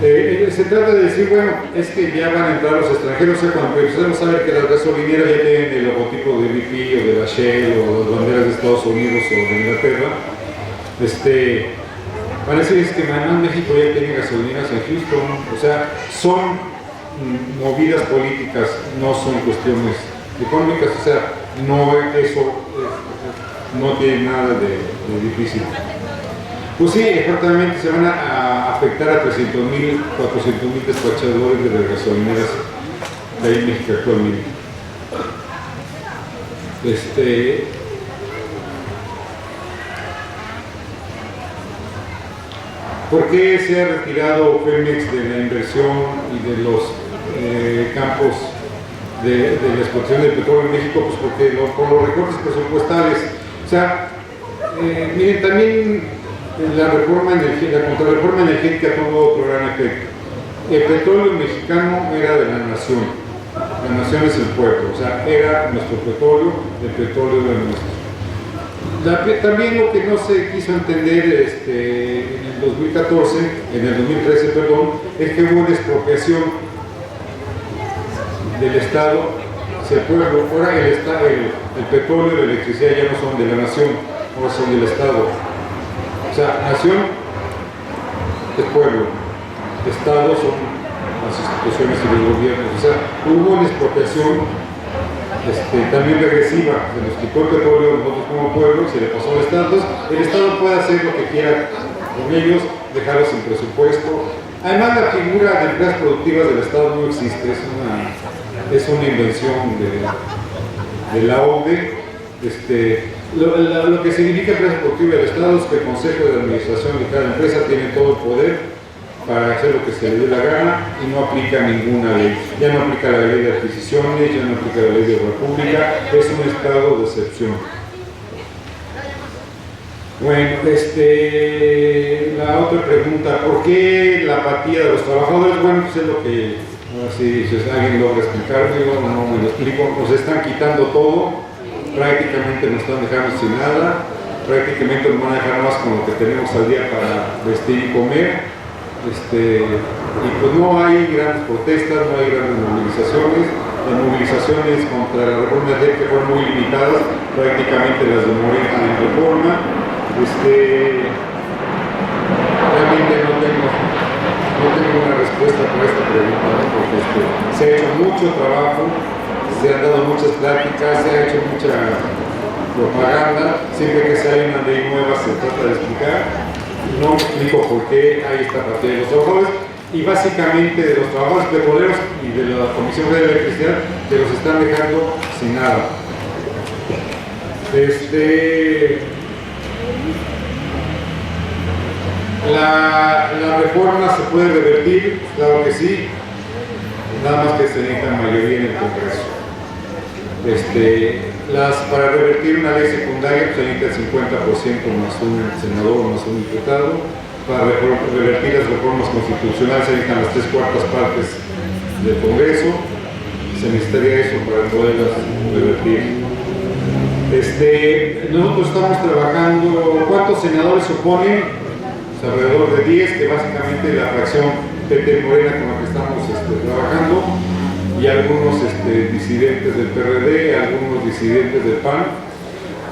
Se trata de decir, bueno, es que ya van a entrar los extranjeros, o sea, cuando empezamos a ver que las gasolineras ya tienen el logotipo de BP o de la Shell o las banderas de Estados Unidos o de Inglaterra, van a decir, es que además México ya tiene gasolineras en Houston, o sea, son movidas políticas, no son cuestiones económicas, o sea, no, eso no tiene nada de difícil. Pues sí, efectivamente se van a afectar a 300,000, 400,000 despachadores de las gasolineras que hay en México actualmente. ¿Por qué se ha retirado Pemex de la inversión y de los campos de la explotación del petróleo en México? Pues porque por los recortes presupuestales. O sea, miren, también la contrarreforma energética tuvo otro gran efecto. El petróleo mexicano era de la nación. La nación es el pueblo, o sea, era nuestro petróleo, el petróleo era nuestro. También lo que no se quiso entender en el 2014, en el 2013, perdón, es que hubo una expropiación del Estado hacia el pueblo. Ahora el petróleo y la electricidad ya no son de la nación, ahora son del Estado. O sea, nación es pueblo, Estado son las instituciones y los gobiernos. O sea, hubo una expropiación también regresiva, se nos quitó el petróleo nosotros como pueblo, se le pasó al Estado. Entonces, el Estado puede hacer lo que quiera con ellos, dejarlos sin presupuesto. Además, la figura de empresas productivas del Estado no existe, es una invención de la OCDE. Lo que significa empresa productiva del Estado es que el Consejo de Administración de cada empresa tiene todo el poder para hacer lo que se le dé la gana y no aplica ninguna ley. Ya no aplica la ley de adquisiciones, ya no aplica la ley de república, es un estado de excepción. Bueno, la otra pregunta, ¿por qué la apatía de los trabajadores? Bueno, pues es lo que, si alguien logra explicarme, yo no me lo explico, nos están quitando todo, prácticamente nos están dejando sin nada, prácticamente nos van a dejar más con lo que tenemos al día para vestir y comer. Y pues no hay grandes protestas, no hay grandes movilizaciones. Las movilizaciones contra la reforma energética fueron muy limitadas, prácticamente las de Morena en reforma. Realmente no tengo una respuesta para esta pregunta, ¿no? Porque se ha hecho mucho trabajo, se han dado muchas pláticas, se ha hecho mucha propaganda. Siempre que sale una ley nueva se trata de explicar. No explico por qué hay esta apatía de los trabajadores, y básicamente de los trabajadores petroleros y de la Comisión Federal de Electricidad, que los están dejando sin nada. La reforma se puede revertir, claro que sí, nada más que se necesita mayoría en el Congreso. Para revertir una ley secundaria se necesita el 50% más un senador o más un diputado. Para revertir las reformas constitucionales se necesitan las 3/4 partes del Congreso. Se necesitaría eso para poderlas revertir. Nosotros estamos trabajando, ¿cuántos senadores se oponen? Pues alrededor de 10, que básicamente la fracción PT Morena con la que estamos trabajando, y algunos disidentes del PRD, algunos disidentes del PAN.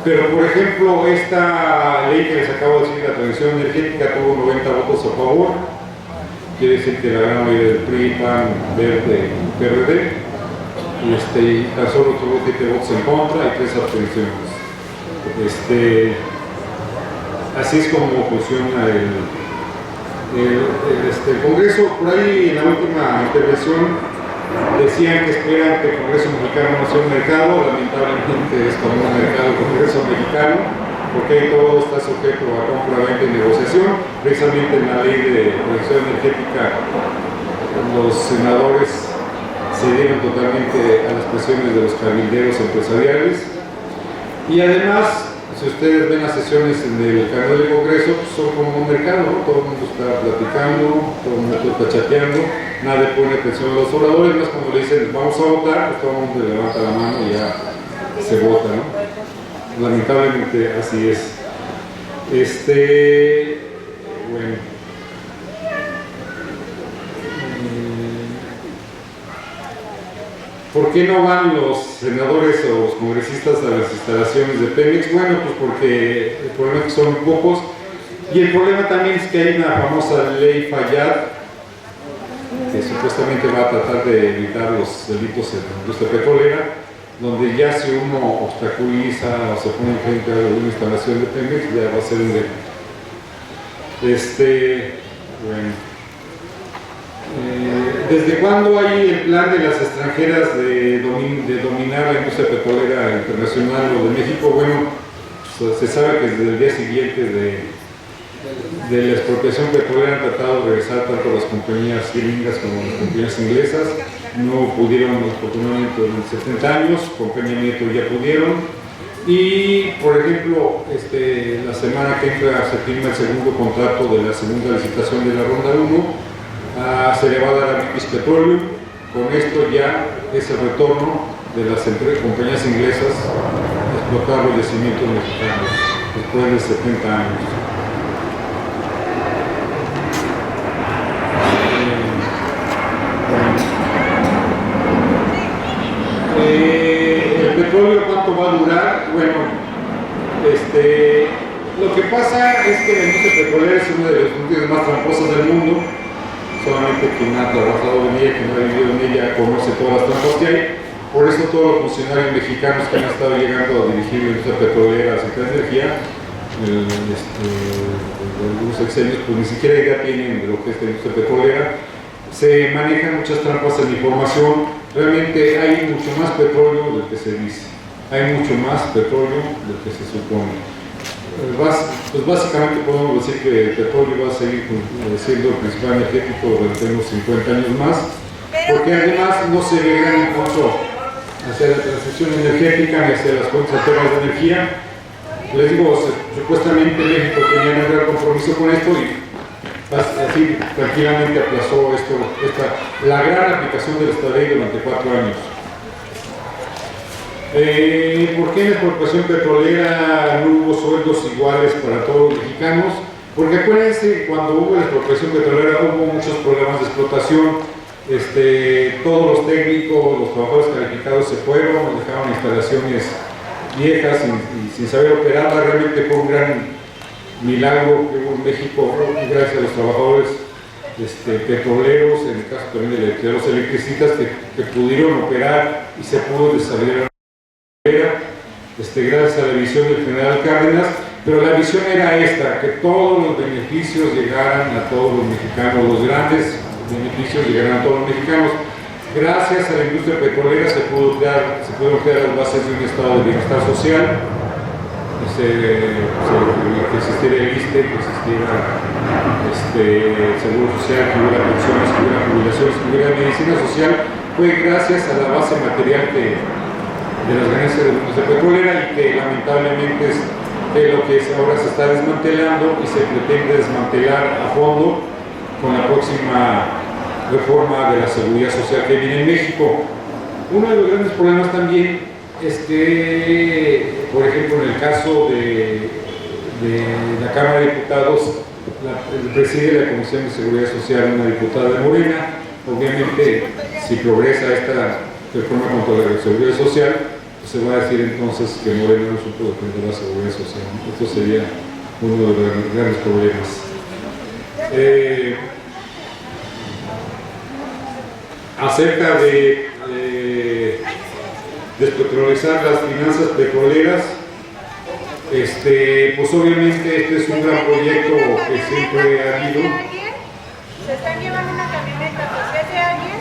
Pero, por ejemplo, esta ley que les acabo de decir, la transición energética, tuvo 90 votos a favor, quiere decir que la gran mayoría del PRI, PAN, Verde y PRD, y tan solo tuvo 7 votos en contra y 3 abstenciones. Así es como funciona el Congreso. Por ahí, en la última intervención, decían que esperan que el Congreso Mexicano no sea un mercado. Lamentablemente es como un mercado el Congreso Mexicano, porque ahí todo está sujeto a compra, venta y negociación. Precisamente en la ley de protección energética los senadores se dieron totalmente a las presiones de los cabilderos empresariales. Y además, si ustedes ven las sesiones en el canal del Congreso, pues son como un mercado, ¿no? Todo el mundo está platicando, todo el mundo está chateando, nadie pone atención a los oradores, más cuando le dicen vamos a votar, pues todo el mundo levanta la mano y ya se vota, ¿no? Lamentablemente así es. Bueno. ¿Por qué no van los senadores o los congresistas a las instalaciones de Pemex? Bueno, pues porque el problema es que son pocos, y el problema también es que hay una famosa ley Fayad que supuestamente va a tratar de evitar los delitos en la industria petrolera, donde ya si uno obstaculiza o se pone frente a alguna instalación de Pemex, ya va a ser un delito. Bueno. ¿Desde cuándo hay el plan de las extranjeras de dominar la industria petrolera internacional o de México? Bueno, se sabe que desde el día siguiente de la expropiación petrolera han tratado de regresar tanto las compañías gringas como las compañías inglesas. No pudieron, afortunadamente, durante 70 años, con Peña Nieto ya pudieron. Y, por ejemplo, la semana que entra se firma el segundo contrato de la segunda licitación de la Ronda 1. Se le va a dar a British Petroleum. Con esto ya es el retorno de las compañías inglesas a explotar los yacimientos mexicanos después de 70 años. El petróleo, ¿cuánto va a durar? Bueno, lo que pasa es que la industria petrolera es una de las industrias más tramposas del mundo. Solamente quien ha trabajado en ella, quien ha vivido en ella, conoce todas las trampas que hay. Por eso todos los funcionarios mexicanos que han estado llegando a dirigir la industria petrolera, a Secretaría de Energía, algunos sexenios, pues ni siquiera idea tienen de lo que es la industria petrolera. Se manejan muchas trampas en la información. Realmente hay mucho más petróleo del que se dice. Hay mucho más petróleo del que se supone. Pues básicamente podemos decir que el petróleo va a seguir siendo el principal energético durante unos 50 años más, porque además no se ve gran impulso hacia la transición energética ni hacia las fuentes alternas de energía. Les digo, supuestamente México tenía un gran compromiso con esto y así tranquilamente aplazó la gran aplicación de esta ley durante 4 años. ¿Por qué en la expropiación petrolera no hubo sueldos iguales para todos los mexicanos? Porque acuérdense, cuando hubo la expropiación petrolera hubo muchos problemas de explotación. Todos los técnicos, los trabajadores calificados se fueron, dejaron instalaciones viejas y sin saber operarlas. Realmente fue un gran milagro que hubo en México, gracias a los trabajadores petroleros, en el caso también de los electricistas que pudieron operar y se pudo desarrollar gracias a la visión del general Cárdenas, pero la visión era esta, que todos los beneficios llegaran a todos los mexicanos, los grandes beneficios llegaran a todos los mexicanos. Gracias a la industria petrolera se pudieron crear las bases de un estado de bienestar social, que existiera el ISSSTE, que existiera el Seguro Social, que hubiera pensiones, que hubiera jubilaciones, que hubiera medicina social. Fue gracias a la base material de las ganancias de la industria petrolera y que lamentablemente es de lo que ahora se está desmantelando y se pretende desmantelar a fondo con la próxima reforma de la seguridad social que viene en México. Uno de los grandes problemas también es que, por ejemplo, en el caso de la Cámara de Diputados, preside la Comisión de Seguridad Social una diputada de Morena. Obviamente, si progresa esta reforma contra la seguridad social, pues se va a decir entonces que Morena no supo defender la seguridad social. Esto sería uno de los grandes problemas. Acerca de despetrolizar las finanzas petroleras, pues obviamente este es un gran proyecto que siempre ha habido. ¿Se están llevando una camioneta? ¿Pues es de alguien?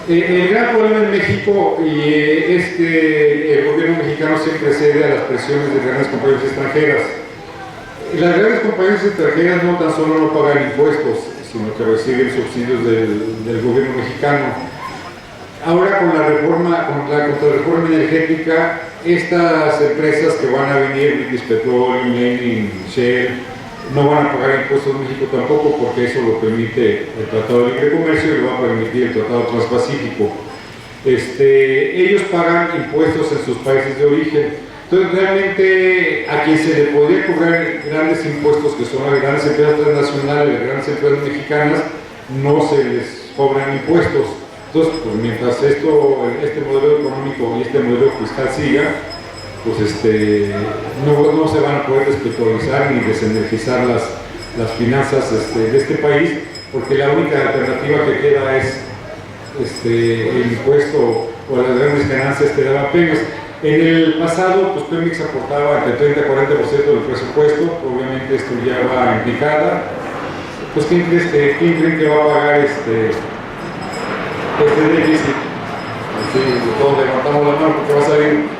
El gran problema en México es que el gobierno mexicano siempre cede a las presiones de grandes compañías extranjeras. Las grandes compañías extranjeras no tan solo no pagan impuestos, sino que reciben subsidios del gobierno mexicano. Ahora con la contrarreforma energética, estas empresas que van a venir, British Petroleum, Lenin, Shell, no van a pagar impuestos en México tampoco, porque eso lo permite el Tratado de Libre Comercio y lo va a permitir el Tratado Transpacífico. Ellos pagan impuestos en sus países de origen. Entonces, realmente, a quien se le podría cobrar grandes impuestos, que son las grandes empresas transnacionales, las grandes empresas mexicanas, no se les cobran impuestos. Entonces, pues mientras este modelo económico y este modelo fiscal siga, pues no se van a poder despetrolizar ni desenergizar las finanzas de este país, porque la única alternativa que queda es el impuesto o las grandes ganancias que daba Pemex. En el pasado, pues Pemex aportaba entre 30 y 40% del presupuesto, obviamente esto ya va en picada. Pues ¿quién creen que va a pagar este déficit? Sí, todos levantamos la mano porque va a salir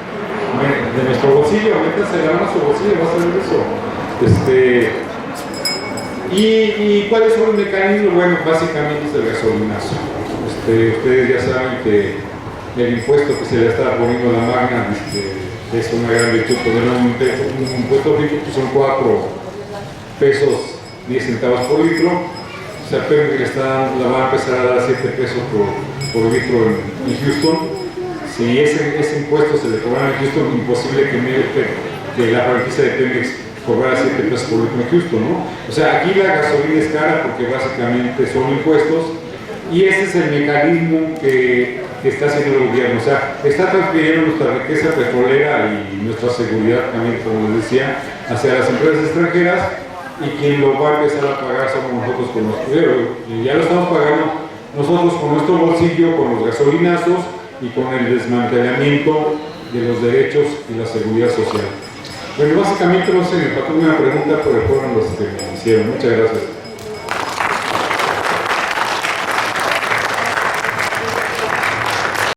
de nuestro bolsillo, métanse la mano a su bolsillo, va a salir eso. ¿Y cuáles son los mecanismos? Bueno, básicamente es el gasolinazo. Ustedes ya saben que el impuesto que se le está poniendo a la Magna es una gran virtud. Poner un impuesto fijo, pues son 4 pesos 10 centavos por litro. O sea, Pemex la va a empezar a dar 7 pesos por litro en Houston. Si ese impuesto se le cobrara en Houston, imposible que la franquicia de Pemex cobrara 7 pesos por litro en Houston, ¿no? O sea, aquí la gasolina es cara porque básicamente son impuestos, y ese es el mecanismo que está haciendo el gobierno. O sea, está transfiriendo nuestra riqueza petrolera y nuestra seguridad también, como les decía, hacia las empresas extranjeras, y quien lo va a empezar a pagar somos nosotros con nuestro dinero. Y ya lo estamos pagando nosotros con nuestro bolsillo, con los gasolinazos y con el desmantelamiento de los derechos y la seguridad social. Bueno, básicamente no sé, me faltó una pregunta, pero fueron los que me hicieron. Muchas gracias.